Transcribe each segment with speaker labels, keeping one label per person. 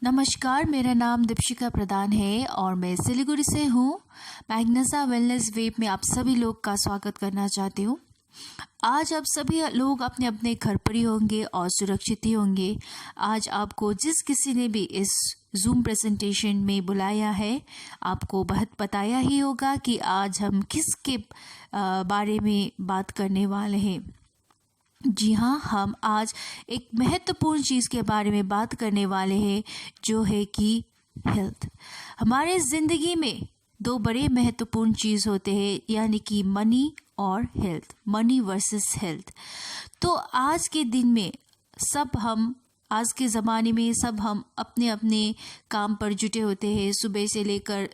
Speaker 1: नमस्कार, मेरा नाम दीपशिका प्रधान है और मैं सिलीगुड़ी से हूँ। मैग्नेसा वेलनेस वेब में आप सभी लोग का स्वागत करना चाहती हूँ। आज आप सभी लोग अपने अपने घर पर ही होंगे और सुरक्षित ही होंगे। आज आपको जिस किसी ने भी इस जूम प्रेजेंटेशन में बुलाया है, आपको बहुत बताया ही होगा कि आज हम किसके बारे में बात करने वाले हैं। जी हाँ, हम आज एक महत्वपूर्ण चीज़ के बारे में बात करने वाले हैं, जो है कि हेल्थ। हमारे ज़िंदगी में दो बड़े महत्वपूर्ण चीज़ होते हैं, यानी कि मनी और हेल्थ, मनी वर्सेस हेल्थ। तो आज के दिन में आज के ज़माने में सब हम अपने अपने काम पर जुटे होते हैं। सुबह से लेकर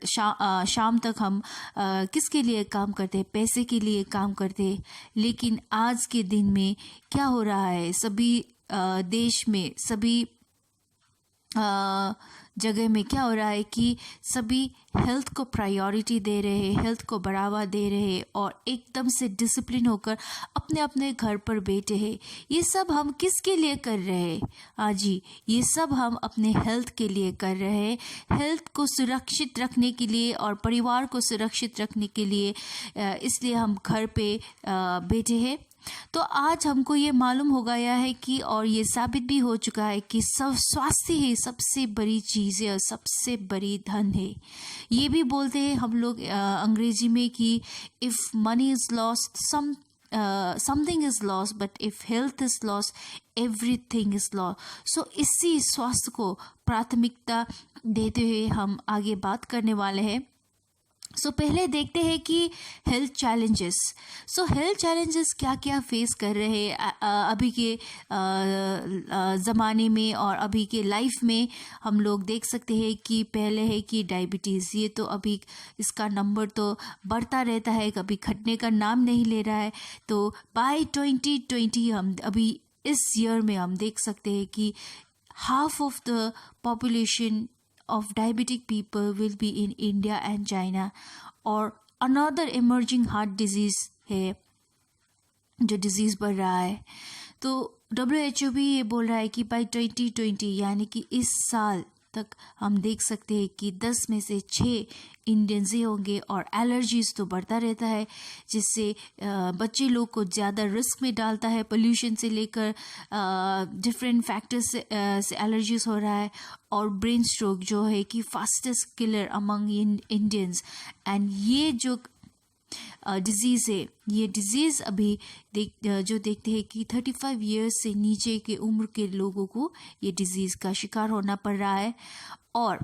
Speaker 1: शाम तक हम किसके लिए काम करते हैं? पैसे के लिए काम करते हैं। लेकिन आज के दिन में क्या हो रहा है, सभी देश में, सभी जगह में क्या हो रहा है कि सभी हेल्थ को प्रायोरिटी दे रहे हैं, हेल्थ को बढ़ावा दे रहे हैं और एकदम से डिसिप्लिन होकर अपने अपने घर पर बैठे हैं। ये सब हम किसके लिए कर रहे हैं? हाँ जी, ये सब हम अपने हेल्थ के लिए कर रहे हैं। हेल्थ को सुरक्षित रखने के लिए और परिवार को सुरक्षित रखने के लिए इसलिए हम घर पे बैठे हैं। तो आज हमको ये मालूम हो गया है कि और ये साबित भी हो चुका है कि सब स्वास्थ्य ही सबसे बड़ी चीज़ है और सबसे बड़ी धन है। ये भी बोलते हैं हम लोग अंग्रेजी में कि if money is lost something is lost, but if health is lost everything is lost. So इसी स्वास्थ्य को प्राथमिकता देते हुए हम आगे बात करने वाले हैं। पहले देखते हैं कि हेल्थ चैलेंजेस। हेल्थ चैलेंजेस क्या क्या फेस कर रहे हैं अभी के ज़माने में और अभी के लाइफ में। हम लोग देख सकते हैं कि पहले है कि डायबिटीज़, ये तो अभी इसका नंबर तो बढ़ता रहता है, कभी घटने का नाम नहीं ले रहा है। तो बाय 2020 हम अभी इस ईयर में हम देख सकते हैं कि half of the population of diabetic people will be in India and China। और another emerging heart disease है जो डिजीज़ बढ़ रहा है। तो WHO भी ये बोल रहा है कि बाय 2020 यानी कि इस साल तक हम देख सकते हैं कि 10 में से 6 इंडियंस ही होंगे। और एलर्जीज़ तो बढ़ता रहता है, जिससे बच्चे लोग को ज़्यादा रिस्क में डालता है। पोल्यूशन से लेकर डिफरेंट फैक्टर्स से एलर्जीज़ हो रहा है। और ब्रेन स्ट्रोक जो है कि fastest killer among Indians. And ये जो डिज़ीज़ है, ये डिज़ीज़ अभी देखते हैं कि 35 इयर्स से नीचे के उम्र के लोगों को ये डिज़ीज़ का शिकार होना पड़ रहा है। और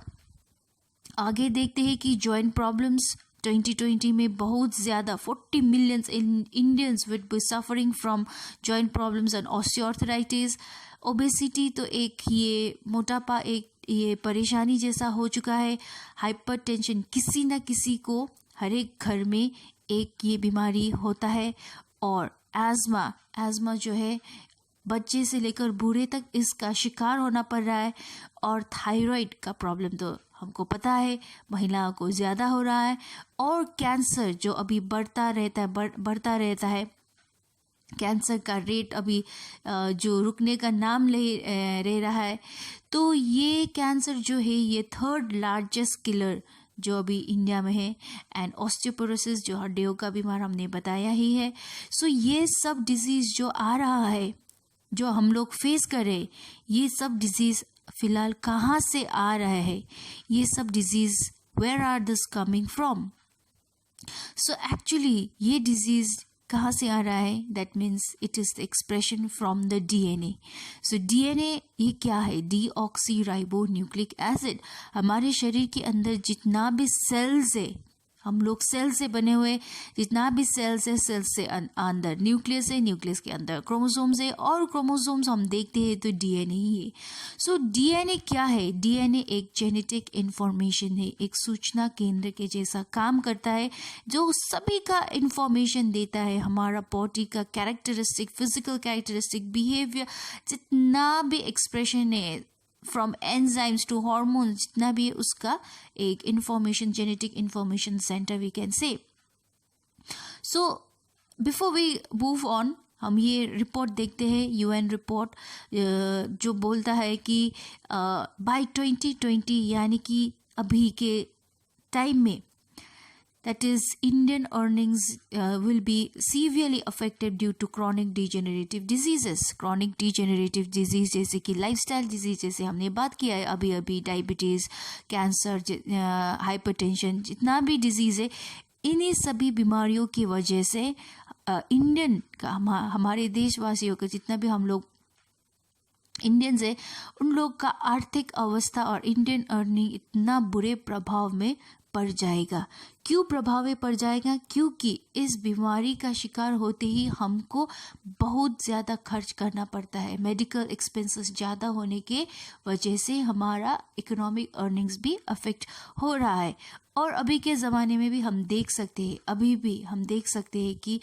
Speaker 1: आगे देखते हैं कि जॉइंट प्रॉब्लम्स 2020 में बहुत ज़्यादा 40 million Indians will be suffering from joint problems and osteoarthritis. Obesity तो एक ये मोटापा एक ये परेशानी जैसा हो चुका है। हाइपरटेंशन किसी न किसी को हर एक घर में एक ये बीमारी होता है। और एज़मा जो है बच्चे से लेकर बूढ़े तक इसका शिकार होना पड़ रहा है। और थायराइड का प्रॉब्लम तो हमको पता है महिलाओं को ज़्यादा हो रहा है। और कैंसर जो अभी बढ़ता रहता है। कैंसर का रेट अभी जो रुकने का नाम ले रहा है। तो ये कैंसर जो है ये 3rd लार्जेस्ट किलर जो अभी इंडिया में है। एंड ऑस्टियोपोरोसिस जो हड्डियों का बीमार हमने बताया ही है। ये सब डिजीज़ जो आ रहा है, जो हम लोग फेस कर रहे हैं, ये सब डिजीज़ फिलहाल कहाँ से आ रहा है? ये सब disease where are this coming from? Actually ये डिजीज़ कहाँ से आ रहा है? That means it is the expression from the DNA। DNA ये क्या है? Deoxyribonucleic acid. हमारे शरीर के अंदर जितना भी सेल्स है, हम लोग सेल से बने हुए, जितना भी सेल्स है, सेल्स से अंदर न्यूक्लियस है, न्यूक्लियस के अंदर क्रोमोसोम्स है, और क्रोमोसोम्स हम देखते हैं तो DNA ही है। DNA क्या है? DNA एक जेनेटिक इंफॉर्मेशन है, एक सूचना केंद्र के जैसा काम करता है, जो सभी का इंफॉर्मेशन देता है। हमारा बॉडी का कैरेक्टरिस्टिक, फिजिकल कैरेक्टरिस्टिक, बिहेवियर, जितना भी एक्सप्रेशन है, फ्रॉम एंजाइम्स टू हॉर्मोन्स, जितना भी उसका एक information, genetic information center we can say. Before we move on, हम ये रिपोर्ट देखते हैं, यूएन रिपोर्ट जो बोलता है कि बाय 2020 यानी कि अभी के टाइम में, that is Indian earnings will be severely affected due to chronic degenerative diseases. Chronic degenerative disease जैसे कि lifestyle disease, जैसे हमने बात किया है अभी अभी, डायबिटीज़, कैंसर, हाइपरटेंशन, जितना भी डिजीज़ है, इन्हीं सभी बीमारियों की वजह से इंडियन का हमारे देशवासियों का जितना भी हम लोग इंडियंस है, उन लोग का आर्थिक अवस्था और इंडियन अर्निंग इतना बुरे प्रभाव में पड़ जाएगा। क्यों प्रभाव में पड़ जाएगा? क्योंकि इस बीमारी का शिकार होते ही हमको बहुत ज़्यादा खर्च करना पड़ता है। मेडिकल एक्सपेंसेस ज़्यादा होने के वजह से हमारा इकोनॉमिक अर्निंग्स भी अफेक्ट हो रहा है। और अभी के ज़माने में भी हम देख सकते हैं, अभी भी हम देख सकते हैं कि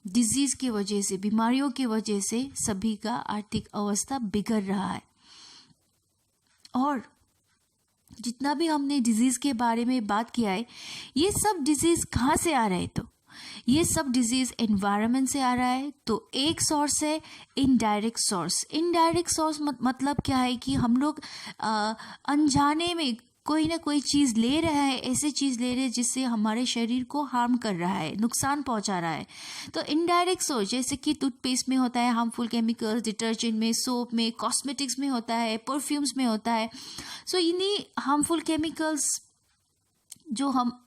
Speaker 1: डिजीज़ की वजह से, बीमारियों की वजह से सभी का आर्थिक अवस्था बिगड़ रहा है। और जितना भी हमने डिजीज़ के बारे में बात किया है, ये सब डिजीज़ कहाँ से आ रहा है? तो ये सब डिजीज़ एनवायरनमेंट से आ रहा है। तो एक सोर्स है इनडायरेक्ट सोर्स। इनडायरेक्ट सोर्स मतलब क्या है कि हम लोग अनजाने में कोई ना कोई चीज़ ले रहा है, ऐसे चीज़ ले रहे हैं जिससे हमारे शरीर को हार्म कर रहा है, नुकसान पहुंचा रहा है। तो इनडायरेक्ट सोर्स जैसे कि टूथपेस्ट में होता है हार्मफुल केमिकल्स, डिटर्जेंट में, सोप में, कॉस्मेटिक्स में होता है, परफ्यूम्स में होता है। सो इन्हीं हार्मफुल केमिकल्स जो हम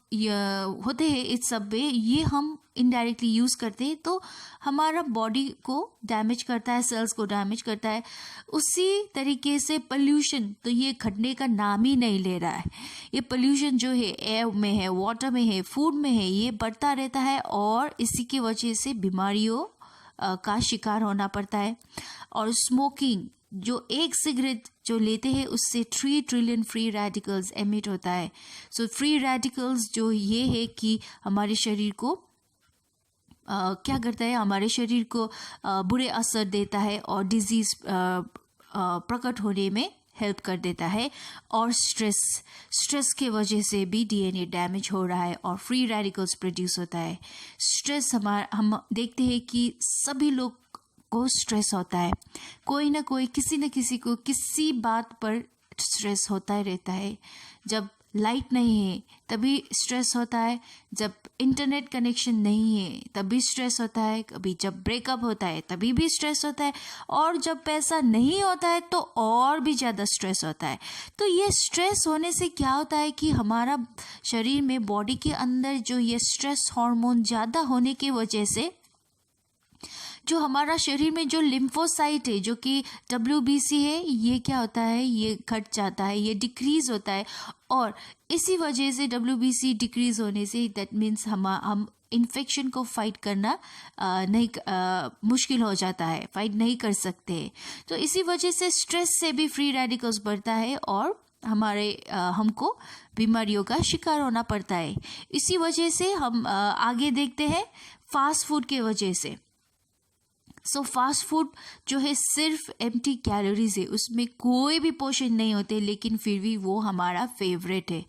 Speaker 1: होते हैं इस सब में, ये हम इनडायरेक्टली यूज़ करते हैं तो हमारा बॉडी को डैमेज करता है, सेल्स को डैमेज करता है। उसी तरीके से पोल्यूशन, तो ये घटने का नाम ही नहीं ले रहा है। ये पोल्यूशन जो है एयर में है, वाटर में है, फूड में है, ये बढ़ता रहता है और इसी की वजह से बीमारियों का शिकार होना पड़ता है। और स्मोकिंग, जो एक सिगरेट जो लेते हैं उससे 3 ट्रिलियन फ्री रेडिकल्स एमिट होता है। सो फ्री रेडिकल्स जो ये है कि हमारे शरीर को क्या करता है, हमारे शरीर को बुरे असर देता है और डिजीज़ प्रकट होने में हेल्प कर देता है। और स्ट्रेस के वजह से भी डीएनए डैमेज हो रहा है और फ्री रेडिकल्स प्रोड्यूस होता है। स्ट्रेस हम देखते हैं कि सभी लोग को स्ट्रेस होता है, कोई ना कोई, किसी न किसी को किसी बात पर स्ट्रेस होता ही रहता है। जब लाइट नहीं है तभी स्ट्रेस होता है, जब इंटरनेट कनेक्शन नहीं है तभी स्ट्रेस होता है, कभी जब ब्रेकअप होता है तभी भी स्ट्रेस होता है, और जब पैसा नहीं होता है तो और भी ज़्यादा स्ट्रेस होता है। तो ये स्ट्रेस होने से क्या होता है कि हमारा शरीर में, बॉडी के अंदर जो ये स्ट्रेस हार्मोन ज़्यादा होने की वजह से जो हमारा शरीर में जो लिम्फोसाइट है, जो कि WBC है, ये क्या होता है, ये घट जाता है, ये डिक्रीज होता है। और इसी वजह से WBC डिक्रीज होने से दैट मीन्स हम इन्फेक्शन को फाइट करना मुश्किल हो जाता है, फाइट नहीं कर सकते। तो इसी वजह से स्ट्रेस से भी फ्री रेडिकल्स बढ़ता है और हमको बीमारियों का शिकार होना पड़ता है। इसी वजह से हम आगे देखते हैं फास्ट फूड के वजह से। सो फास्ट फूड जो है सिर्फ एम्प्टी कैलोरीज है, उसमें कोई भी पोषण नहीं होते, लेकिन फिर भी वो हमारा फेवरेट है।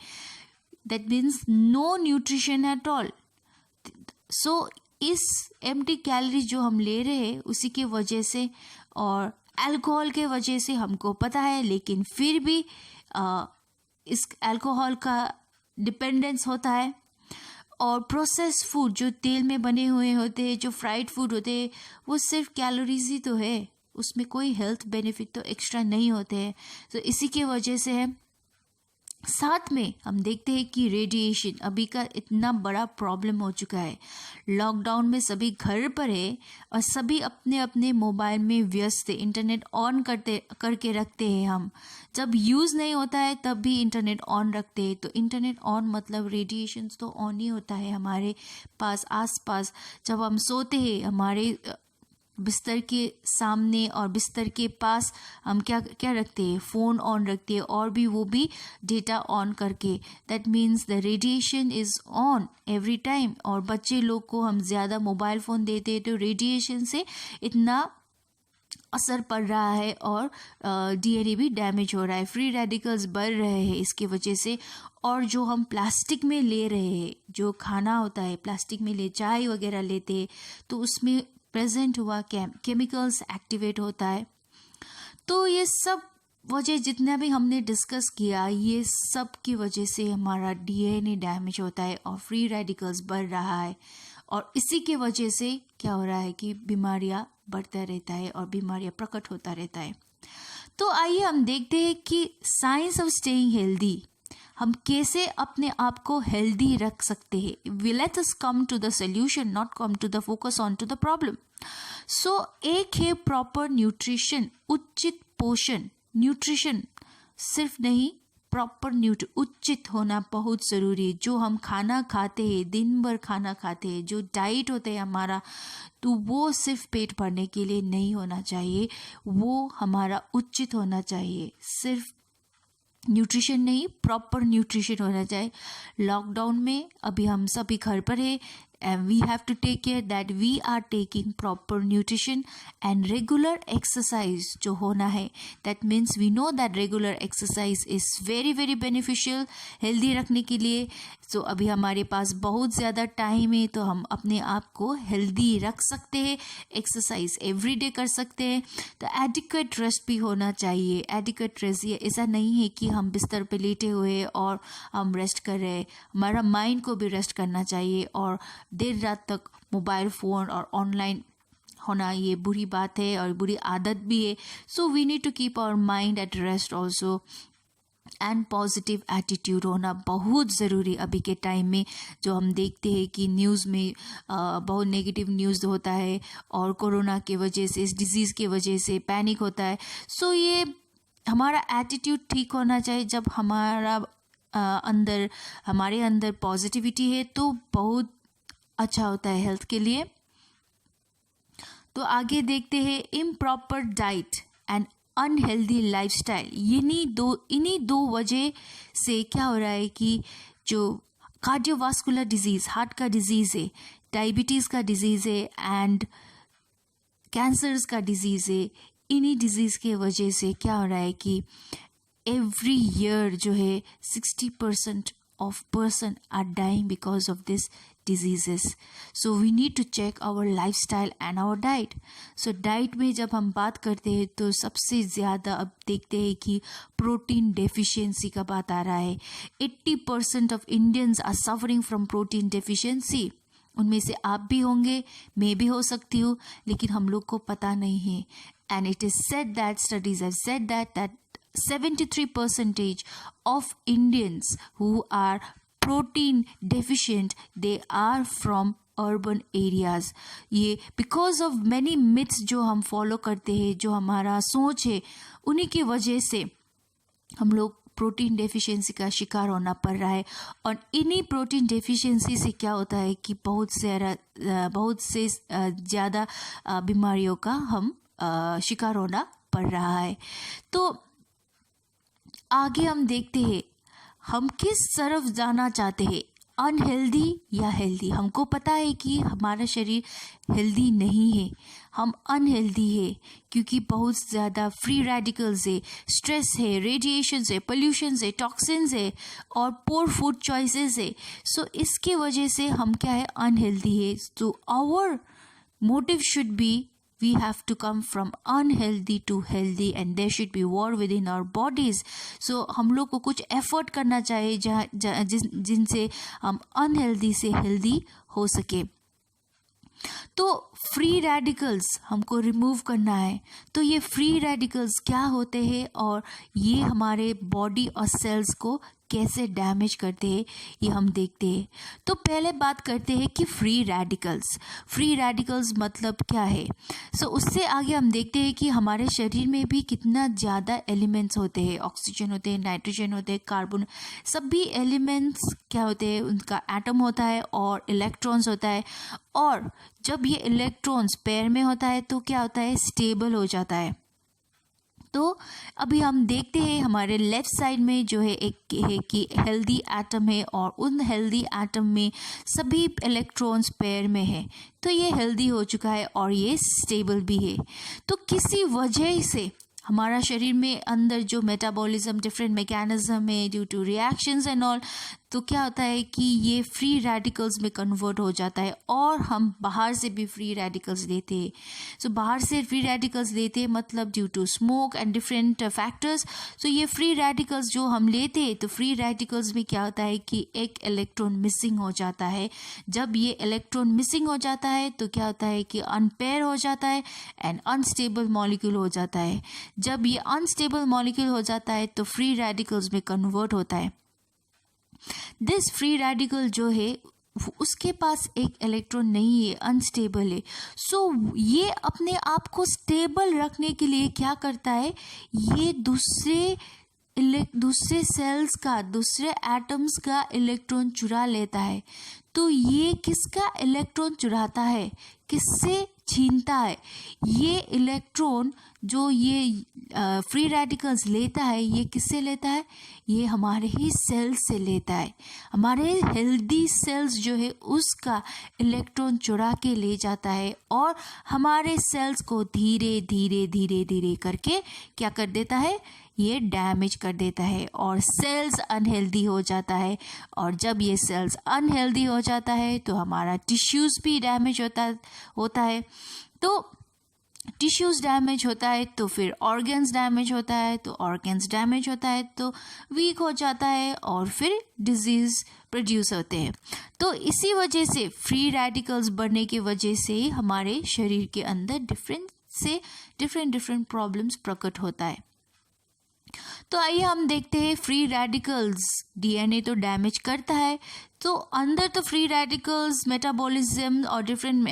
Speaker 1: That means no nutrition at all. So इस एम्प्टी कैलोरीज जो हम ले रहे हैं उसी के वजह से और अल्कोहल के वजह से हमको पता है, लेकिन फिर भी इस अल्कोहल का डिपेंडेंस होता है। और प्रोसेस फूड जो तेल में बने हुए होते हैं, जो फ्राइड फूड होते हैं, वो सिर्फ कैलोरीज ही तो है, उसमें कोई हेल्थ बेनिफिट तो एक्स्ट्रा नहीं होते हैं। तो इसी के वजह से है। साथ में हम देखते हैं कि रेडिएशन अभी का इतना बड़ा प्रॉब्लम हो चुका है। लॉकडाउन में सभी घर पर है और सभी अपने अपने मोबाइल में व्यस्त है, इंटरनेट ऑन करके रखते हैं। हम जब यूज़ नहीं होता है तब भी इंटरनेट ऑन रखते हैं। तो इंटरनेट ऑन मतलब रेडिएशन तो ऑन ही होता है हमारे पास आसपास। जब हम सोते हैं हमारे बिस्तर के सामने और बिस्तर के पास हम क्या रखते हैं, फ़ोन ऑन रखते हैं, और भी वो भी डेटा ऑन करके। That means the radiation is on every time. और बच्चे लोग को हम ज़्यादा मोबाइल फ़ोन देते हैं तो रेडिएशन से इतना असर पड़ रहा है और डीएनए भी डैमेज हो रहा है, फ्री रेडिकल्स बढ़ रहे हैं इसकी वजह से। और जो हम प्लास्टिक में ले रहे हैं, जो खाना होता है प्लास्टिक में ले, चाय वगैरह लेते हैं, तो उसमें प्रेजेंट हुआ, केमिकल्स एक्टिवेट होता है। तो ये सब वजह जितना भी हमने डिस्कस किया, ये सब की वजह से हमारा डीएनए डैमेज होता है और फ्री रेडिकल्स बढ़ रहा है, और इसी के वजह से क्या हो रहा है कि बीमारियां बढ़ता रहता है और बीमारियां प्रकट होता रहता है। तो आइए हम देखते हैं कि साइंस ऑफ स्टेइंग हेल्दी, हम कैसे अपने आप को हेल्दी रख सकते हैं। We let us come to the solution, not come to the focus on to the problem. So एक है प्रॉपर न्यूट्रिशन, उचित पोषण। न्यूट्रिशन सिर्फ नहीं, प्रॉपर उचित होना बहुत ज़रूरी है। जो हम खाना खाते हैं, दिन भर खाना खाते हैं, जो डाइट होता है हमारा, तो वो सिर्फ पेट भरने के लिए नहीं होना चाहिए, वो हमारा उचित होना चाहिए। सिर्फ न्यूट्रिशन नहीं, प्रॉपर न्यूट्रिशन होना चाहिए। लॉकडाउन में अभी हम सभी घर पर है, and we have to take care that we are taking proper nutrition and regular exercise जो होना है। that means we know that regular exercise is very very beneficial healthy रखने के लिए। तो अभी हमारे पास बहुत ज़्यादा टाइम है, तो हम अपने आप को हेल्दी रख सकते हैं, एक्सरसाइज एवरीडे कर सकते हैं। तो एडिक्वेट रेस्ट भी होना चाहिए। एडिक्वेट रेस्ट ये ऐसा नहीं है कि हम बिस्तर पे लेटे हुए और हम रेस्ट कर रहे हैं, हमारा माइंड को भी रेस्ट करना चाहिए। और देर रात तक मोबाइल फ़ोन और ऑनलाइन होना ये बुरी बात है और बुरी आदत भी है। So we need to keep our mind at rest also, and positive attitude होना बहुत ज़रूरी अभी के टाइम में। जो हम देखते हैं कि न्यूज़ में बहुत नेगेटिव न्यूज़ होता है, और कोरोना की वजह से, इस डिज़ीज़ की वजह से पैनिक होता है। सो ये हमारा एटीट्यूड ठीक होना चाहिए। जब हमारे अंदर पॉजिटिविटी है तो बहुत अच्छा होता है हेल्थ के लिए। तो आगे देखते हैं improper diet and unhealthy lifestyle. इन्हीं दो वजह से क्या हो रहा है कि जो कार्डियोवास्कुलर डिजीज़, हार्ट का डिजीज़ है, डायबिटीज़ का डिजीज़ है एंड कैंसर्स का डिजीज़ है, इन्हीं डिजीज़ के वजह से क्या हो रहा है कि एवरी ईयर जो है 60% of person are dying because of these diseases. So we need to check our lifestyle and our diet. So diet में जब हम बात करते हैं तो सबसे ज़्यादा अब देखते हैं कि प्रोटीन डेफिशिएंसी का बात आ रहा है। 80% of Indians are suffering from protein deficiency. उनमें से आप भी होंगे, मैं भी हो सकती हूँ, लेकिन हम लोग को पता नहीं है। And it is said that, studies have said that 73% of Indians who are protein deficient, they are from urban areas. ये because of many myths जो हम follow करते हैं, जो हमारा सोच है, उन्हीं की वजह से हम लोग प्रोटीन डेफिशिएंसी का शिकार होना पड़ रहा है। और इन्हीं प्रोटीन डेफिशिएंसी से क्या होता है कि बहुत से ज़्यादा बीमारियों का हम शिकार होना पड़ रहा है। तो आगे हम देखते हैं हम किस तरफ जाना चाहते हैं, अनहेल्दी या हेल्दी। हमको पता है कि हमारा शरीर हेल्दी नहीं है, हम अनहेल्दी है क्योंकि बहुत ज़्यादा फ्री रेडिकल्स है, स्ट्रेस है, रेडिएशंस है, पोल्यूशंस है, टॉक्सिन्स है और पोर फूड चॉइसेस है। सो इसके वजह से हम क्या है, अनहेल्दी है। तो our motive should be we have to come from unhealthy to healthy and there should be war within our bodies. So हम लोग को कुछ एफर्ट करना चाहिए जिनसे हम अनहेल्दी से हेल्दी हो सके। तो फ्री रेडिकल्स हमको रिमूव करना है। तो ये फ्री रेडिकल्स क्या होते हैं और ये हमारे बॉडी और सेल्स को कैसे डैमेज करते हैं, ये हम देखते हैं। तो पहले बात करते हैं कि फ्री रेडिकल्स मतलब क्या है। सो उससे आगे हम देखते हैं कि हमारे शरीर में भी कितना ज़्यादा एलिमेंट्स होते हैं, ऑक्सीजन होते हैं, नाइट्रोजन होते हैं, कार्बन, सभी एलिमेंट्स क्या होते हैं, उनका एटम होता है और इलेक्ट्रॉन्स होता है। और जब ये इलेक्ट्रॉन्स पेयर में होता है तो क्या होता है, स्टेबल हो जाता है। तो अभी हम देखते हैं हमारे लेफ्ट साइड में जो है एक है कि हेल्दी एटम है और उन हेल्दी एटम में सभी इलेक्ट्रॉन्स पेयर में है, तो ये हेल्दी हो चुका है और ये स्टेबल भी है। तो किसी वजह से हमारा शरीर में अंदर जो मेटाबॉलिज्म डिफरेंट मैकेनिज्म है due two reactions and all, तो क्या होता है कि ये फ्री रेडिकल्स में कन्वर्ट हो जाता है और हम बाहर से भी फ्री रेडिकल्स लेते हैं। सो बाहर से फ्री रेडिकल्स लेते हैं मतलब due to smoke and different factors. So ये फ्री रेडिकल्स जो हम लेते हैं तो फ्री रेडिकल्स में क्या होता है कि एक इलेक्ट्रॉन मिसिंग हो जाता है। जब ये इलेक्ट्रॉन मिसिंग हो जाता है तो क्या होता है कि अनपेयर हो जाता है एंड अनस्टेबल मॉलिक्यूल हो जाता है। जब ये अनस्टेबल मॉलिक्यूल हो जाता है तो फ्री रेडिकल्स में कन्वर्ट होता है। दिस फ्री रेडिकल जो है उसके पास एक इलेक्ट्रॉन नहीं है, अनस्टेबल है। सो ये अपने आप को स्टेबल रखने के लिए क्या करता है, ये दूसरे सेल्स का, दूसरे एटम्स का इलेक्ट्रॉन चुरा लेता है। तो ये किसका इलेक्ट्रॉन चुराता है, किससे छीनता है? ये इलेक्ट्रॉन जो ये फ्री रेडिकल्स लेता है, ये किससे लेता है? ये हमारे ही सेल्स से लेता है। हमारे हेल्दी सेल्स जो है उसका इलेक्ट्रॉन चुरा के ले जाता है और हमारे सेल्स को धीरे धीरे धीरे धीरे करके क्या कर देता है, ये डैमेज कर देता है और सेल्स अनहेल्दी हो जाता है। और जब ये सेल्स अनहेल्दी हो जाता है तो हमारा टिश्यूज़ भी डैमेज होता है। तो टिश्यूज़ डैमेज होता है तो फिर ऑर्गन्स डैमेज होता है, तो ऑर्गन्स डैमेज होता है तो वीक हो जाता है और फिर डिजीज़ प्रोड्यूस होते हैं। तो इसी वजह से फ्री रेडिकल्स बढ़ने की वजह से हमारे शरीर के अंदर डिफरेंट प्रॉब्लम्स प्रकट होता है। तो आइए हम देखते हैं फ्री रेडिकल्स डीएनए तो डैमेज करता है, तो अंदर तो फ्री रेडिकल्स मेटाबॉलिज्म और डिफरेंट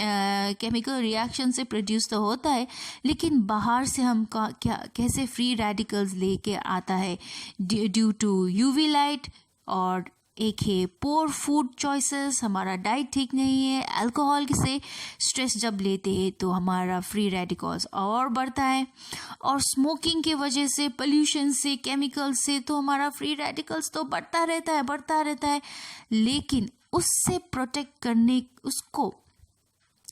Speaker 1: केमिकल रिएक्शन से प्रोड्यूस तो होता है, लेकिन बाहर से हम कैसे फ्री रेडिकल्स लेके आता है, ड्यू टू यूवी लाइट, और एक है पोर फूड चॉइसेस, हमारा डाइट ठीक नहीं है, अल्कोहल से स्ट्रेस जब लेते हैं तो हमारा फ्री रेडिकल्स और बढ़ता है, और स्मोकिंग की वजह से, पोल्यूशन से, केमिकल से तो हमारा फ्री रेडिकल्स तो बढ़ता रहता है। लेकिन उससे प्रोटेक्ट करने, उसको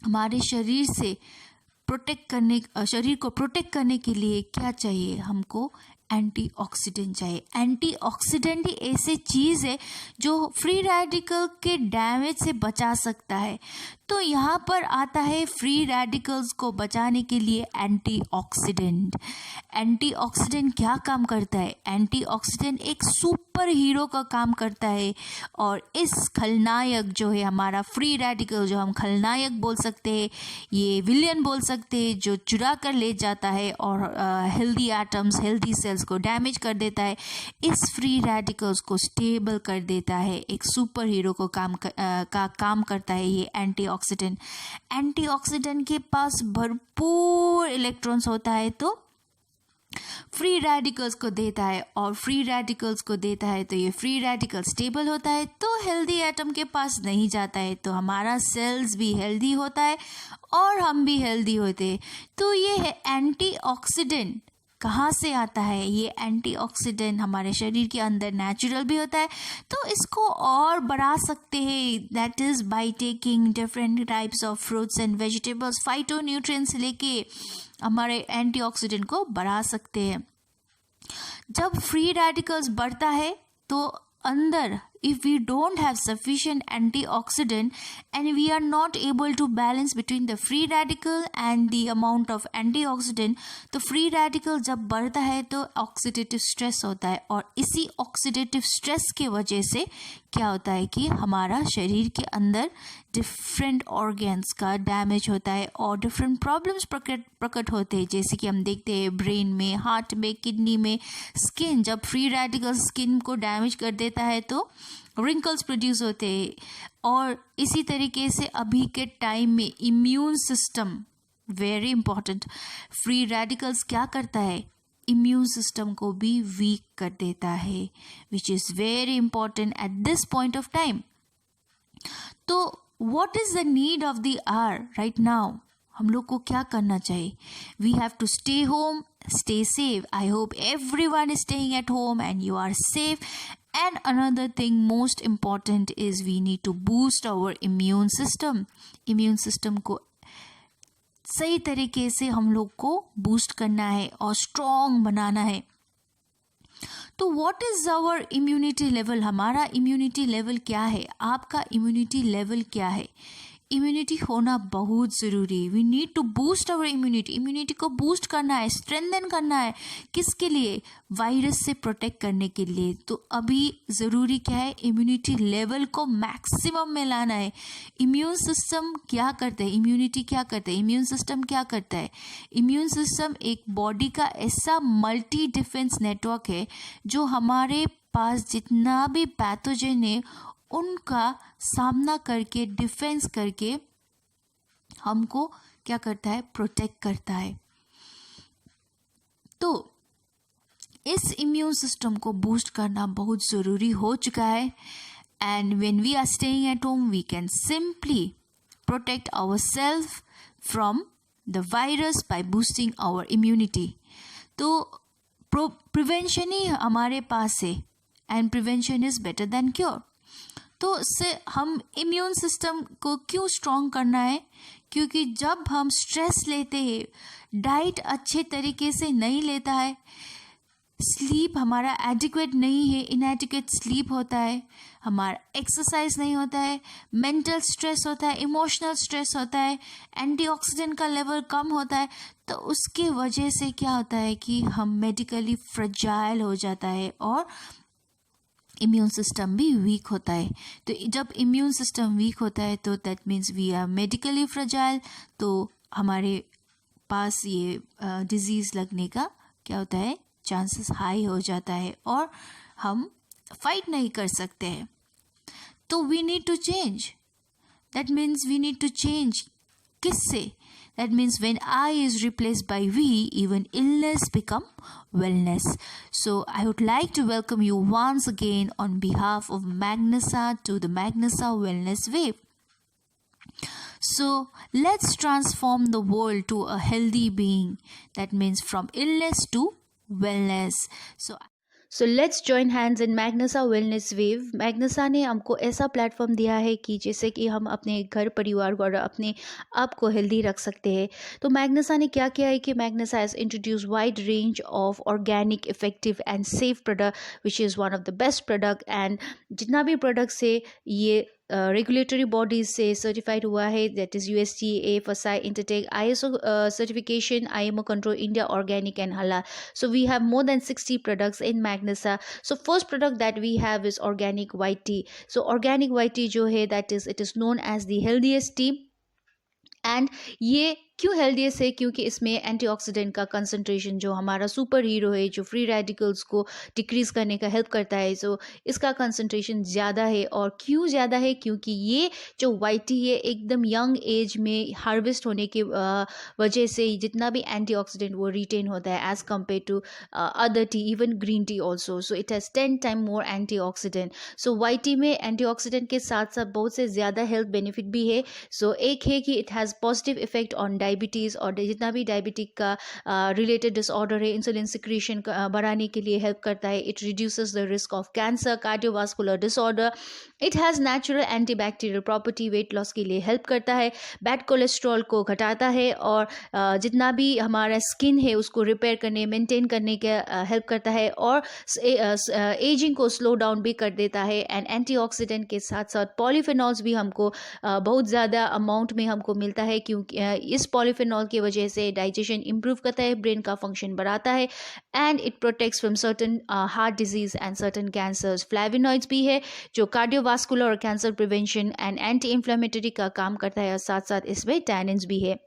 Speaker 1: हमारे शरीर को प्रोटेक्ट करने के लिए क्या चाहिए, हमको एंटीऑक्सीडेंट चाहिए। एंटीऑक्सीडेंट ही ऐसे चीज़ है जो फ्री रेडिकल के डैमेज से बचा सकता है। तो यहाँ पर आता है फ्री रेडिकल्स को बचाने के लिए एंटीऑक्सीडेंट। एंटीऑक्सीडेंट क्या काम करता है? एंटीऑक्सीडेंट एक सुपर हीरो का काम करता है, और इस खलनायक जो है हमारा फ्री रेडिकल, जो हम खलनायक बोल सकते हैं, ये विलियन बोल सकते हैं, जो चुरा कर ले जाता है और हेल्दी एटम्स, हेल्दी सेल्स को डैमेज कर देता है, इस फ्री रेडिकल्स को स्टेबल कर देता है। एक सुपर हीरो को काम करता है ये एंटीऑक्सीडेंट के पास भरपूर इलेक्ट्रॉन्स होता है, तो फ्री रेडिकल्स को देता है, और फ्री रेडिकल्स को देता है तो ये फ्री रेडिकल स्टेबल होता है, तो हेल्दी एटम के पास नहीं जाता है, तो हमारा सेल्स भी हेल्दी होता है और हम भी हेल्दी होते हैं। तो ये है एंटीऑक्सीडेंट। कहाँ से आता है ये एंटीऑक्सीडेंट? हमारे शरीर के अंदर नेचुरल भी होता है, तो इसको और बढ़ा सकते हैं, that is by taking different types of fruits and vegetables, phytonutrients लेके हमारे एंटीऑक्सीडेंट को बढ़ा सकते हैं। जब फ्री रेडिकल्स बढ़ता है तो अंदर, if we don't have sufficient antioxidant and we are not able to balance between the free radical and the amount of antioxidant, तो फ्री रेडिकल जब बढ़ता है तो ऑक्सीडेटिव स्ट्रेस होता है, और इसी ऑक्सीडेटिव स्ट्रेस के वजह से क्या होता है कि हमारा शरीर के अंदर डिफरेंट ऑर्गन्स का डैमेज होता है और डिफरेंट प्रॉब्लम्स प्रकट होते हैं, जैसे कि हम देखते हैं ब्रेन में, हार्ट में, किडनी में, स्किन। जब फ्री रेडिकल स्किन को डैमेज कर देता है तो रिंकल्स प्रोड्यूस होते हैं, और इसी तरीके से अभी के टाइम में immune system, very important, free radicals क्या करता है, इम्यून सिस्टम को भी वीक कर देता है, which is very important at this point of time. तो what is the need of the hour right now? हम लोग को क्या करना चाहिए? We have to stay home, stay safe. I hope everyone is staying at home and you are safe. And another thing most important is we need to boost our immune system. Immune system को सही तरीके से हम लोग को boost करना है और स्ट्रॉन्ग बनाना है। तो what is our immunity level, हमारा इम्यूनिटी लेवल क्या है, आपका इम्यूनिटी लेवल क्या है। इम्यूनिटी होना बहुत ज़रूरी है। We need to boost our immunity, immunity को बूस्ट करना है, स्ट्रेंथन करना है। किसके लिए? वायरस से प्रोटेक्ट करने के लिए। तो अभी ज़रूरी क्या है? इम्यूनिटी लेवल को मैक्सिमम में लाना है। इम्यून सिस्टम क्या करता है, इम्यूनिटी क्या करता है, इम्यून सिस्टम क्या करता है? इम्यून सिस्टम एक बॉडी का ऐसा मल्टी डिफेंस नेटवर्क है जो हमारे पास जितना भी पैथोजन है उनका सामना करके, डिफेंस करके हमको क्या करता है? प्रोटेक्ट करता है। तो इस इम्यून सिस्टम को बूस्ट करना बहुत ज़रूरी हो चुका है। And when we are staying at home we can simply protect our self from the virus by boosting our immunity. तो प्रिवेंशन ही हमारे पास है, and prevention is better than cure. तो इससे हम इम्यून सिस्टम को क्यों स्ट्रॉन्ग करना है? क्योंकि जब हम स्ट्रेस लेते हैं, डाइट अच्छे तरीके से नहीं लेता है, स्लीप हमारा एडिक्वेट नहीं है, इनएडिक्वेट स्लीप होता है, हमारा एक्सरसाइज नहीं होता है, मेंटल स्ट्रेस होता है, इमोशनल स्ट्रेस होता है, एंटीऑक्सीडेंट का लेवल कम होता है, तो उसके वजह से क्या होता है कि हम मेडिकली फ्रजाइल हो जाता है और इम्यून सिस्टम भी वीक होता है। तो जब इम्यून सिस्टम वीक होता है तो that means we are medically fragile, तो हमारे पास ये डिजीज़ लगने का क्या होता है? चांसेस हाई हो जाता है और हम फाइट नहीं कर सकते हैं। तो we need to change, that means we need to change. किससे? That means when I is replaced by we, even illness become wellness. So I would like to welcome you once again on behalf of Magnasa to the Magnasa Wellness Wave. So let's transform the world to a healthy being. That means from illness to wellness. So let's join hands in Magnasa Wellness Wave. Magnasa ने हमको ऐसा platform दिया है कि जैसे कि हम अपने घर परिवार को और अपने आप को हेल्दी रख सकते हैं। तो Magnasa ने क्या किया है कि Magnasa has introduced wide range of organic, effective and safe product, which is one of the best product। and जितना भी प्रोडक्ट्स है ये रेगुलेटरी बॉडीज से सर्टिफाइड हुआ है, that is USDA, FSSAI, Intertek, ISO certification, IMO control, India Organic and Halal. So we have more than 60 products in Magnasa. So first product that we have is organic white tea. So organic white tea जो है that is it is known as the healthiest tea। And ये क्यों healthiest है? क्योंकि इसमें antioxidant का concentration जो हमारा सुपर हीरो है, जो फ्री रेडिकल्स को डिक्रीज़ करने का हेल्प करता है, सो इसका कंसंट्रेशन ज़्यादा है। और क्यों ज़्यादा है? क्योंकि ये जो वाइट टी है एकदम यंग एज में हार्वेस्ट होने के वजह से जितना भी एंटीऑक्सीडेंट वो रिटेन होता है as compare to other tea, even green tea also. So it has 10 time more antioxidant. So white tea में एंटीऑक्सीडेंट के साथ साथ बहुत से ज़्यादा हेल्थ बेनिफिट भी है। सो एक है कि it has positive effect on diabetes, और जितना भी डायबिटिक का रिलेटेड डिसऑर्डर है, इंसुलिन सिक्रीशन बढ़ाने के लिए हेल्प करता है। It reduces the risk of cancer, cardiovascular disorder. It has natural antibacterial property, weight loss के लिए हेल्प करता है, बैड कोलेस्ट्रॉल को घटाता है, और जितना भी हमारा स्किन है उसको रिपेयर करने, मेंटेन करने का हेल्प करता है, और एजिंग को स्लो डाउन भी कर देता है। एंड एंटीऑक्सीडेंट के साथ साथ पॉलीफेनॉल्स भी हमको बहुत ज़्यादा अमाउंट में हमको मिलता है, क्योंकि इस पॉलीफेनॉल की वजह से डाइजेशन इंप्रूव करता है, ब्रेन का फंक्शन बढ़ाता है, and it protects from certain heart disease and certain cancers. Flavonoids भी है जो कार्डियोवास्कुलर और cancer prevention and anti inflammatory का काम करता है, और साथ साथ इसमें टैनिन्स भी है।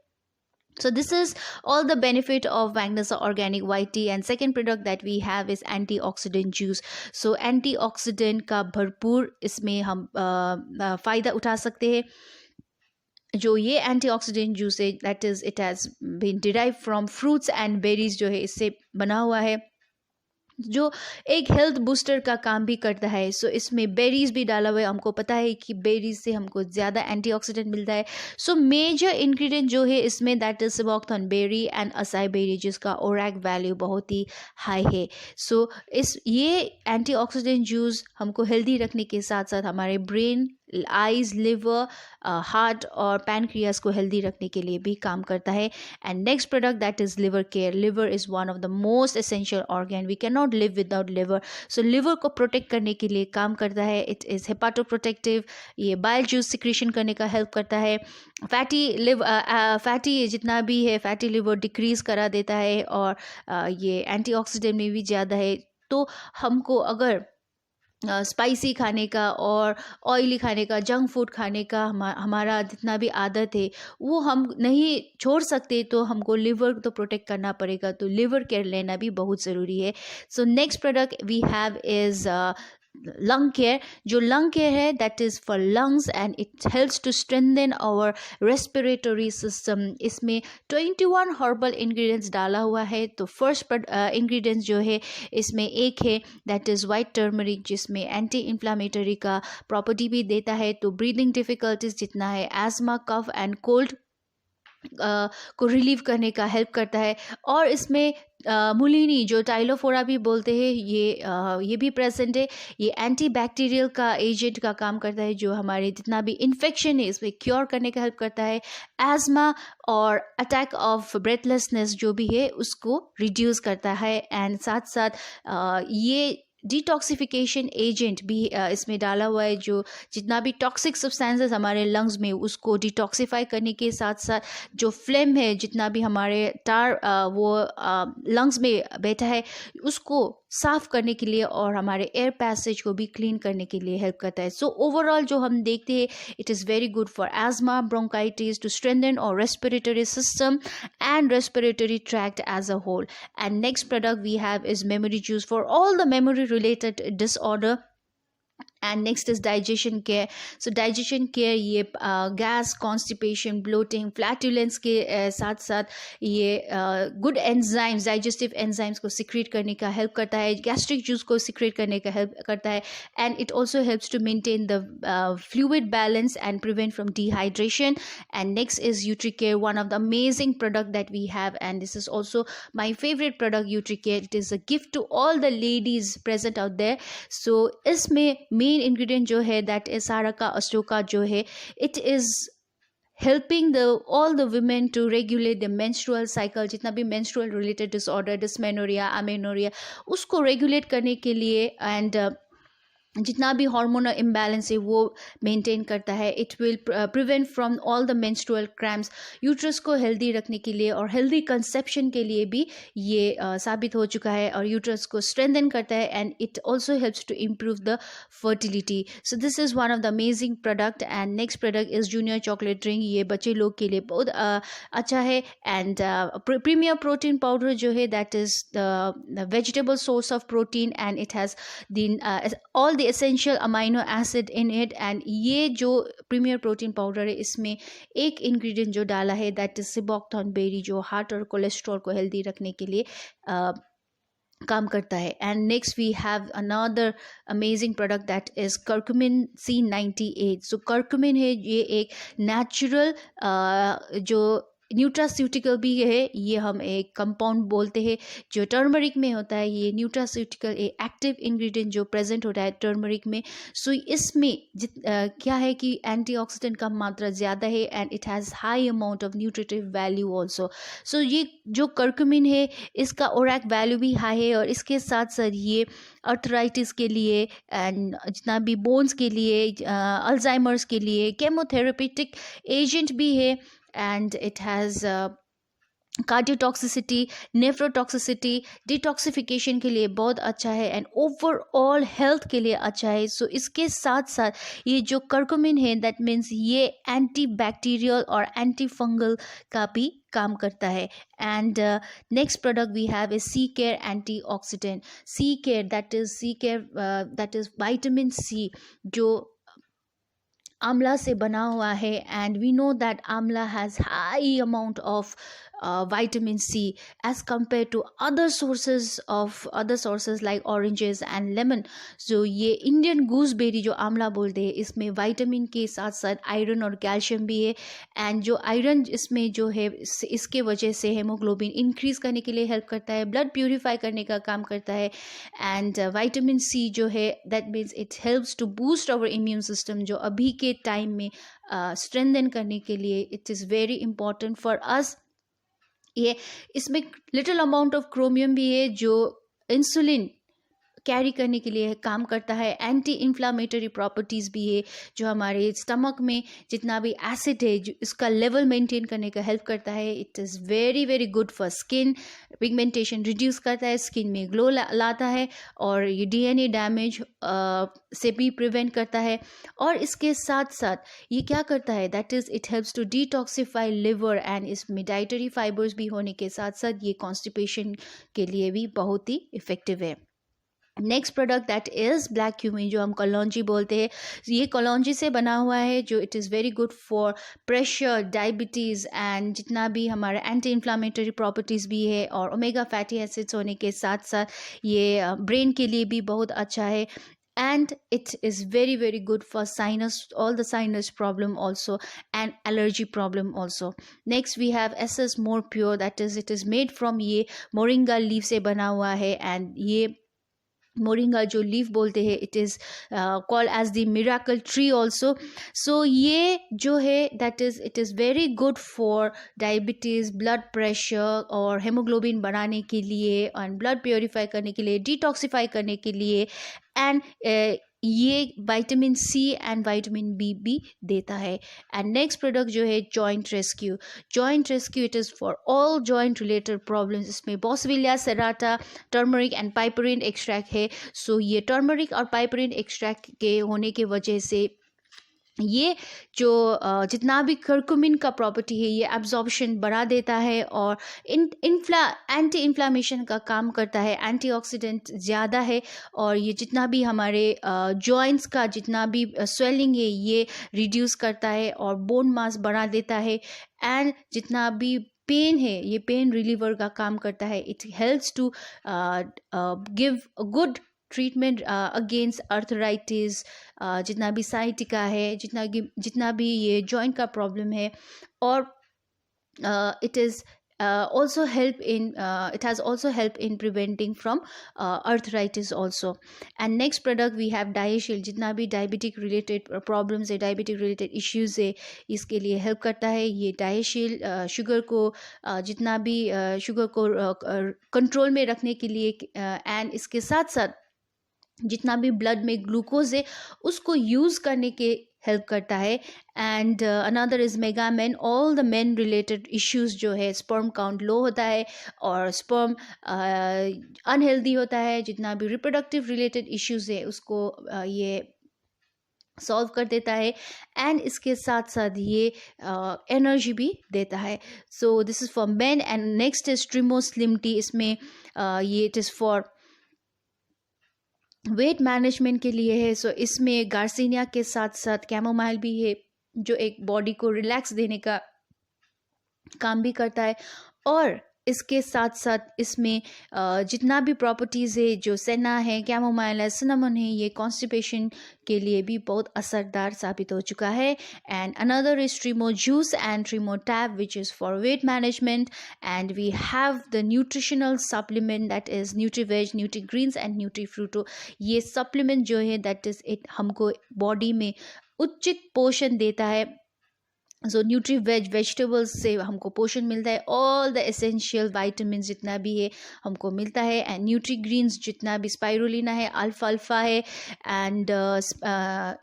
Speaker 1: So this is all the benefit of Magnasa Organic White Tea। and second product that we have is antioxidant juice। so antioxidant का भरपूर इसमें हम फ़ायदा उठा सकते हैं। जो ये एंटीऑक्सीडेंट जूस है that is it has been derive from fruits and berries जो है इससे बना हुआ है, जो एक हेल्थ बूस्टर का काम भी करता है। सो इसमें बेरीज भी डाला हुआ है। हमको पता है कि बेरीज से हमको ज़्यादा एंटीऑक्सीडेंट मिलता है। सो मेजर इंग्रेडिएंट जो है इसमें that is sea buckthorn berry and acai berry, जिसका ओरैक वैल्यू बहुत ही हाई है। सो ये एंटीऑक्सीडेंट जूस हमको हेल्दी रखने के साथ साथ हमारे ब्रेन, आइज़, लिवर, हार्ट और पैनक्रियास को हेल्दी रखने के लिए भी काम करता है. And next product that is liver care. Liver is one of the most essential organ. We can not live without liver. So liver को प्रोटेक्ट करने के लिए काम करता है. It is hepatoprotective. ये बाइल जूस सिक्रीशन करने का हेल्प करता है. फैटी जितना भी है फैटी लिवर डिक्रीज करा देता है. और ये एंटीऑक्सीडेंट में भी ज़्यादा है. तो हमको अगर स्पाइसी खाने का और ऑयली खाने का, जंक फूड खाने का हमारा जितना भी आदत है वो हम नहीं छोड़ सकते, तो हमको लिवर तो प्रोटेक्ट करना पड़ेगा. तो लिवर केयर लेना भी बहुत ज़रूरी है. So next product we have is lung care. जो लंग केयर है that is for lungs and it helps to strengthen our respiratory system. इसमें 21 हर्बल इंग्रेडिएंट्स डाला हुआ है. तो फर्स्ट इंग्रेडिएंट्स जो है इसमें एक है दैट इज़ वाइट टर्मरिक, जिसमें एंटी इन्फ्लामेटरी का प्रॉपर्टी भी देता है. तो ब्रीदिंग डिफ़िकल्टीज जितना है, एज़मा, कफ एंड कोल्ड को रिलीव करने का हेल्प करता है. और इसमें मुलिनी जो टाइलोफोरा भी बोलते हैं ये भी प्रेजेंट है. ये एंटी बैक्टीरियल का एजेंट का काम करता है, जो हमारे जितना भी इन्फेक्शन है इसमें क्योर करने का हेल्प करता है. एज़मा और अटैक ऑफ ब्रेथलेसनेस जो भी है उसको रिड्यूस करता है. एंड साथ साथ ये डिटॉक्सिफिकेशन एजेंट भी इसमें डाला हुआ है, जो जितना भी टॉक्सिक सब्सटेंसेस हमारे लंग्स में उसको डिटॉक्सिफाई करने के साथ साथ जो फ्लेम है, जितना भी हमारे टार वो लंग्स में बैठा है उसको साफ करने के लिए और हमारे एयर पैसेज को भी क्लीन करने के लिए हेल्प करता है. सो ओवरऑल जो हम देखते हैं it is very good for asthma, bronchitis, to strengthen और respiratory system and respiratory tract as a whole. And next product we have is memory juice for all the memory related disorder. And next is digestion care. So digestion care ये gas, constipation, bloating, flatulence के साथ साथ ये good enzymes, digestive enzymes को secrete करने का help करता है. गैस्ट्रिक जूस को सिक्रेट करने का हेल्प करता है. And it also helps to maintain the fluid balance and prevent from dehydration. And next is Utricare, one of the amazing product that we have, and this is also my favourite product Utricare. It is a gift to all the ladies present out there. So इसमें main ingredient जो है that is सारका Ashoka जो है. It is helping the all the women to regulate the menstrual cycle. जितना भी menstrual related disorder, dysmenorrhea, amenorrhea, उसको regulate करने के लिए एंड जितना भी हार्मोनल इम्बैलेंस है वो मेंटेन करता है. It will prevent from all the menstrual cramps. Uterus को हेल्दी रखने के लिए और हेल्दी कंसेप्शन के लिए भी ये साबित हो चुका है. और यूट्रस को स्ट्रेंथन करता है and it also helps to improve the fertility. So this is one of the amazing product. And next product is junior chocolate drink. ये बच्चे लोग के लिए बहुत अच्छा है. एंड प्रीमियर प्रोटीन पाउडर जो है that is the vegetable source of protein and it has all essential amino acid in it. And ये जो प्रीमियर प्रोटीन पाउडर है इसमें एक इंग्रेडिएंट जो डाला है दैट इज सिबोक्थॉर्न बेरी, जो हार्ट और कोलेस्ट्रॉल को हेल्दी रखने के लिए काम करता है. And next we have another amazing product that is curcumin C98. सो कर्कुमिन है ये एक नेचुरल जो न्यूट्रास्यूटिकल भी है. ये हम एक कंपाउंड बोलते हैं जो टर्मरिक में होता है. ये न्यूट्रास्यूटिकल एक एक्टिव इंग्रेडिएंट जो प्रेजेंट होता है टर्मरिक में. सो इसमें क्या है कि एंटीऑक्सीडेंट का मात्रा ज़्यादा है and it has high amount of nutritive value also. So ये जो कर्कुमिन है इसका ओरैक वैल्यू भी हाई है. और इसके साथ साथ ये अर्थराइटिस के लिए एंड जितना भी बोन्स के लिए, अल्जाइमर्स के लिए केमोथेरेपेटिक एजेंट भी है. And it has cardiotoxicity, nephrotoxicity, detoxification के लिए बहुत अच्छा है एंड ओवरऑल हेल्थ के लिए अच्छा है. सो इसके साथ साथ ये जो कर्कुमिन है दैट मीन्स ये एंटी बैक्टीरियल और एंटी फंगल का भी काम करता है. And next product we have is C care antioxidant. C care that is vitamin C जो आंवला से बना हुआ है. And we know that amla has high amount of vitamin C as compared to other sources like oranges and lemon. जो ये Indian gooseberry जो आंवला बोलते हैं, इसमें विटामिन के साथ साथ आयरन और कैल्शियम भी है। एंड जो आयरन इसमें जो है इसके वजह से हेमोग्लोबिन इंक्रीज करने के लिए हेल्प करता है, ब्लड प्यूरिफाई करने का काम करता है। एंड विटामिन सी जो है that means it helps to boost our immune system, जो अभी के टाइम में स्ट्रेंथन करने के लिए it is very important for us. ये इसमें लिटिल अमाउंट ऑफ क्रोमियम भी है जो इंसुलिन कैरी करने के लिए काम करता है। एंटी इन्फ्लामेटरी प्रॉपर्टीज़ भी है जो हमारे स्टमक में जितना भी एसिड है जो इसका लेवल मेंटेन करने का हेल्प करता है। It is very very good for skin, pigmentation reduce करता है, स्किन में ग्लो लाता है और ये डीएनए डैमेज से भी प्रिवेंट करता है। और इसके साथ साथ ये क्या करता है that is it helps to detoxify liver and इसमें डाइटरी फाइबर्स भी होने के साथ साथ ये कॉन्स्टिपेशन के लिए भी बहुत ही इफ़ेक्टिव है। Next product that is black cumin जो हम कलौंजी बोलते हैं। ये कलौंजी से बना हुआ है जो it is very good for pressure, diabetes and जितना भी हमारा एंटी इन्फ्लामेटरी प्रॉपर्टीज़ भी है और ओमेगा फैटी एसिड्स होने के साथ साथ ये ब्रेन के लिए भी बहुत अच्छा है। And it is very very good for sinus, all the sinus problem also, and allergy problem also. Next we have SS More Pure, that is it is made from ये मोरिंगा लीफ से बना हुआ है। And ये moringa जो leaf बोलते हैं it is called as the miracle tree also. So ये जो है that is it is very good for diabetes, blood pressure और हेमोग्लोबिन बढ़ाने के लिए एंड ब्लड प्योरीफाई करने के लिए, डिटॉक्सिफाई करने के लिए। एंड ये vitamin C and vitamin B भी देता है। एंड नेक्स्ट प्रोडक्ट जो है joint rescue. Joint rescue it is for all joint related problems. इसमें boswellia serrata, turmeric and piperine extract है। सो ये टर्मरिक और पाइपरिन एक्सट्रैक्ट के होने के वजह से ये जो जितना भी करकुमिन का प्रॉपर्टी है ये एब्जॉर्प्शन बढ़ा देता है और एंटी इन्फ्लामेशन का काम करता है, एंटीऑक्सीडेंट ज़्यादा है और ये जितना भी हमारे जॉइंट्स का जितना भी स्वेलिंग है ये रिड्यूस करता है और बोन मास बढ़ा देता है। एंड जितना भी पेन है ये पेन रिलीवर का काम करता है। It helps to give a good treatment against arthritis, जितना भी साइटिका है, जितना भी ये जॉइंट का प्रॉब्लम है। और it is also help in it has also help in preventing from arthritis also. And next product we have DiaShield, जितना भी डायबिटिक रिलेटेड प्रॉब्लम्स है, डायबिटिक रिलेटेड इश्यूज है, इसके लिए हेल्प करता है ये DiaShield। शुगर को जितना भी शुगर को कंट्रोल में रखने के लिए एंड इसके साथ साथ जितना भी ब्लड में ग्लूकोज है उसको यूज़ करने के हेल्प करता है। And another is Megamen, all the men related issues जो है, स्पर्म काउंट लो होता है और स्पर्म अनहेल्दी होता है, जितना भी रिप्रोडक्टिव रिलेटेड इश्यूज़ है उसको ये सॉल्व कर देता है। एंड इसके साथ साथ ये एनर्जी भी देता है। So this is for men. And next is Trimo slim tea. इसमें ये it is for weight management के लिए है। सो इसमें गार्सिनिया के साथ साथ कैमोमाइल भी है जो एक बॉडी को रिलैक्स देने का काम भी करता है। और इसके साथ साथ इसमें जितना भी प्रॉपर्टीज़ है, जो सेना है, कैमोमाइल है, सिनेमन है, ये कॉन्स्टिपेशन के लिए भी बहुत असरदार साबित हो चुका है। And another is Trimo juice and Trimo tab which is for weight management. And we have the nutritional supplement that is Nutriveg, Nutrigreens and Nutrifruto. ये सप्लीमेंट जो है दैट इज़ इट हमको बॉडी में उचित पोषण देता है। सो न्यूट्री वेजिटेबल्स से हमको पोषण मिलता है, ऑल द एसेंशियल वाइटामिन जितना भी है हमको मिलता है। एंड न्यूट्री ग्रीन्स जितना भी स्पाइरुलिना है, अल्फा है, एंड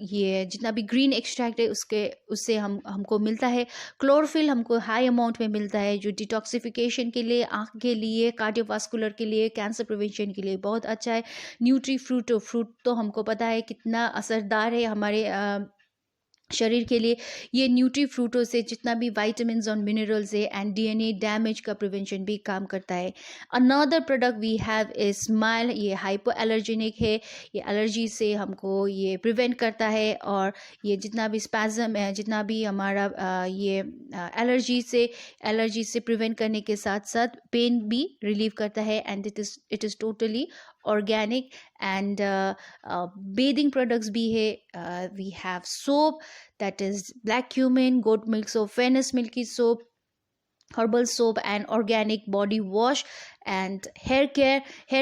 Speaker 1: ये जितना भी ग्रीन एक्सट्रैक्ट है उससे हमको मिलता है। क्लोरोफिल हमको हाई अमाउंट में मिलता है जो डिटॉक्सिफिकेशन के लिए, आँख के लिए, कार्डियोवास्कुलर के लिए, कैंसर प्रिवेंशन के लिए बहुत अच्छा है। न्यूट्री फ्रूट तो हमको पता है कितना असरदार है हमारे शरीर के लिए ये न्यूट्री फ्रूटों से जितना भी विटामिन्स और मिनरल्स है एंड डीएनए डैमेज का प्रिवेंशन भी काम करता है। Another product we have is smile, ये हाइपो एलर्जेनिक है, ये एलर्जी से हमको ये प्रिवेंट करता है और ये जितना भी स्पैज़म है, जितना भी हमारा ये एलर्जी से प्रिवेंट करने के साथ साथ पेन भी रिलीव करता है and it is totally organic. And bathing products भी है, we have soap that is black cumin, goat milk soap, Venus milky soap, herbal soap and organic body wash and hair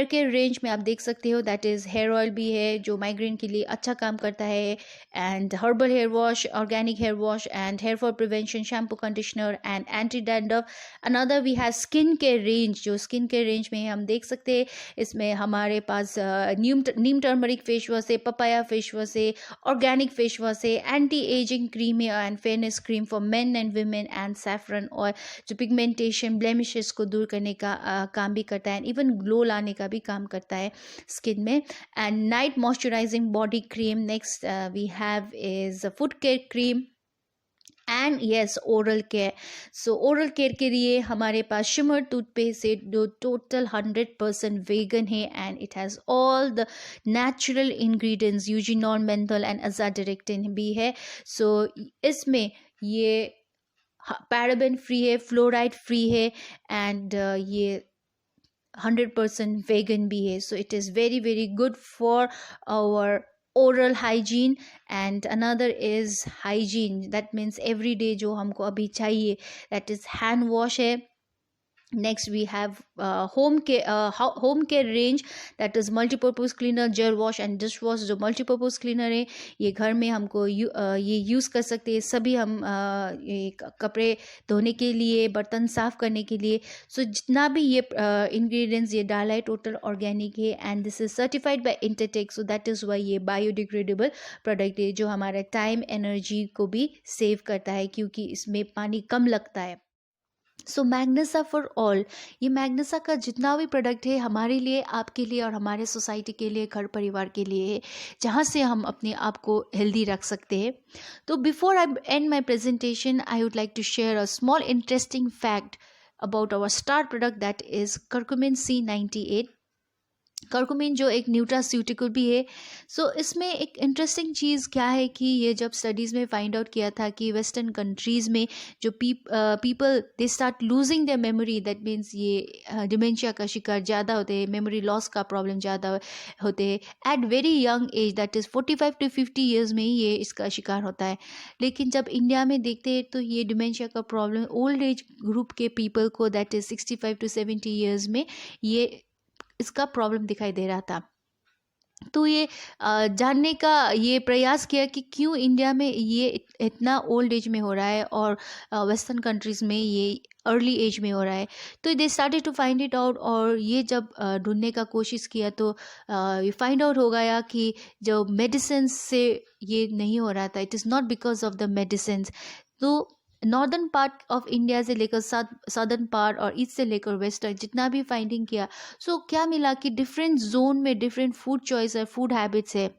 Speaker 1: care range में आप देख सकते हो that is here oil भी है जो माइग्रेन के लिए अच्छा काम करता है, and herbal hair wash, organic hair wash and hair fall prevention, shampoo, conditioner and anti dandruff. Another we have skin care range, जो स्किन केयर रेंज में हम देख सकते हैं इसमें हमारे पास नीम टर्मरिक फेस वॉश है, पपाया फेस वॉश है, ऑर्गेनिक फेस वॉश है, एंटी एजिंग क्रीम है and fairness cream for men and women and saffron oil जो पिगमेंटेशन ब्लेमिशेस को दूर करने का काम भी करता है, इवन ग्लो लाने का भी काम करता है स्किन में। And night moisturising body cream, next we have is foot care cream and yes oral care. So oral care के लिए हमारे पास शिमर टूथपेस्ट है जो टोटल 100% वेगन है and it has all the natural ingredients, eugenol, menthol and azadirachtin भी है। सो इसमें ये पैराबेन फ्री है, फ्लोराइड फ्री है एंड ये 100% vegan भी है. So it is very very good for our oral hygiene. And another is hygiene, that means every day जो हमको अभी चाहिए, that is hand wash है. Next we have home care range, that is multipurpose cleaner, gel wash and dish wash. जो multipurpose cleaner है ये घर में हमको ये यूज़ कर सकते हैं सभी हम ये कपड़े धोने के लिए, बर्तन साफ़ करने के लिए. सो जितना भी ये इंग्रेडिएंट्स ये डाला है टोटल ऑर्गेनिक है and this is certified by इंटरटेक. So that is why ये बायोडिग्रेडेबल प्रोडक्ट है जो हमारा टाइम एनर्जी को भी सेव करता है क्योंकि इसमें पानी कम लगता है. सो मैग्नेसा फॉर ऑल, ये मैग्नेसा का जितना भी प्रोडक्ट है हमारे लिए, आपके लिए और हमारे सोसाइटी के लिए, घर परिवार के लिए है जहाँ से हम अपने आप को हेल्दी रख सकते हैं. तो before I and my presentation I would like to share a small interesting fact about our star product that is curcumin C98. Curcumin जो एक न्यूट्रास्यूटिकल भी है. सो इसमें एक इंटरेस्टिंग चीज़ क्या है कि ये जब स्टडीज़ में फाइंड आउट किया था कि वेस्टर्न कंट्रीज़ में जो people they start losing their memory, that means ये डिमेंशिया का शिकार ज़्यादा होते हैं, मेमोरी लॉस का प्रॉब्लम ज़्यादा होते हैं at very young age, that is 45 to 50 years में ही ये इसका शिकार होता है. लेकिन जब इंडिया में देखते हैं तो ये डिमेंशिया का प्रॉब्लम ओल्ड एज ग्रुप के पीपल को, दैट इज़ 65 to 70 ईयर्स में ये इसका प्रॉब्लम दिखाई दे रहा था. तो ये जानने का ये प्रयास किया कि क्यों इंडिया में ये इतना ओल्ड एज में हो रहा है और वेस्टर्न कंट्रीज़ में ये अर्ली एज में हो रहा है. तो they started to find it out और ये जब ढूंढने का कोशिश किया तो ये फाइंड आउट हो गया कि जो मेडिसिन से ये नहीं हो रहा था, it is not because of the medicine. तो नॉर्दर्न पार्ट ऑफ इंडिया से लेकर सदर्न पार्ट और ईस्ट से लेकर वेस्टर्न जितना भी फाइंडिंग किया, सो क्या मिला कि डिफरेंट जोन में डिफरेंट फूड चॉइस है, फूड हैबिट्स है.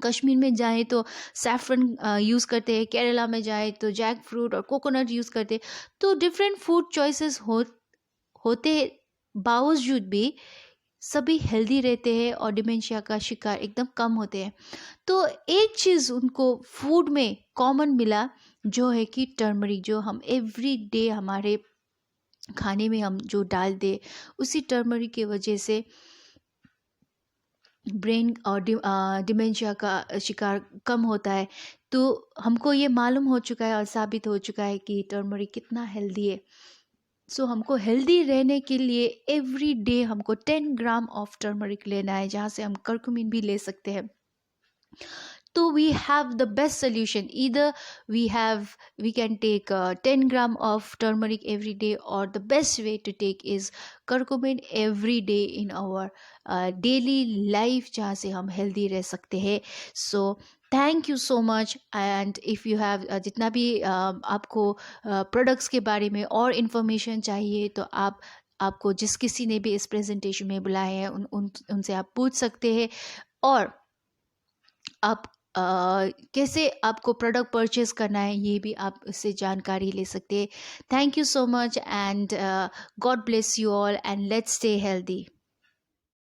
Speaker 1: कश्मीर में जाए तो सैफरन यूज़ करते हैं, केरला में जाए तो जैक फ्रूट और कोकोनट यूज़ करते हैं. तो डिफरेंट फूड चॉइसेस होते बावजूद भी सभी हेल्दी रहते हैं और डिमेंशिया का शिकार एकदम कम होते हैं. तो एक चीज़ उनको फूड में कॉमन मिला जो है कि टर्मरिक, जो हम एवरी डे हमारे खाने में हम जो डाल दे, उसी टर्मरिक की वजह से ब्रेन और डिमेंशिया का शिकार कम होता है. तो हमको ये मालूम हो चुका है और साबित हो चुका है कि टर्मरिक कितना हेल्दी है. सो हमको हेल्दी रहने के लिए एवरी डे हमको 10 ग्राम ऑफ टर्मरिक लेना है, जहाँ से हम करकुमिन भी ले सकते हैं. तो we have the best solution, either we can take 10 gram of turmeric every day, or the best way to take is curcumin every day in our daily life जहाँ से हम healthy रह सकते हैं. So thank you so much. And if you have जितना भी आपको products के बारे में और इन्फॉर्मेशन चाहिए तो आपको जिस किसी ने भी इस प्रेजेंटेशन में बुलाए हैं उनसे आप पूछ सकते हैं. और आप कैसे आपको प्रोडक्ट परचेज करना है ये भी आप उससे जानकारी ले सकते हैं। Thank you so much and God bless you all and let's stay healthy.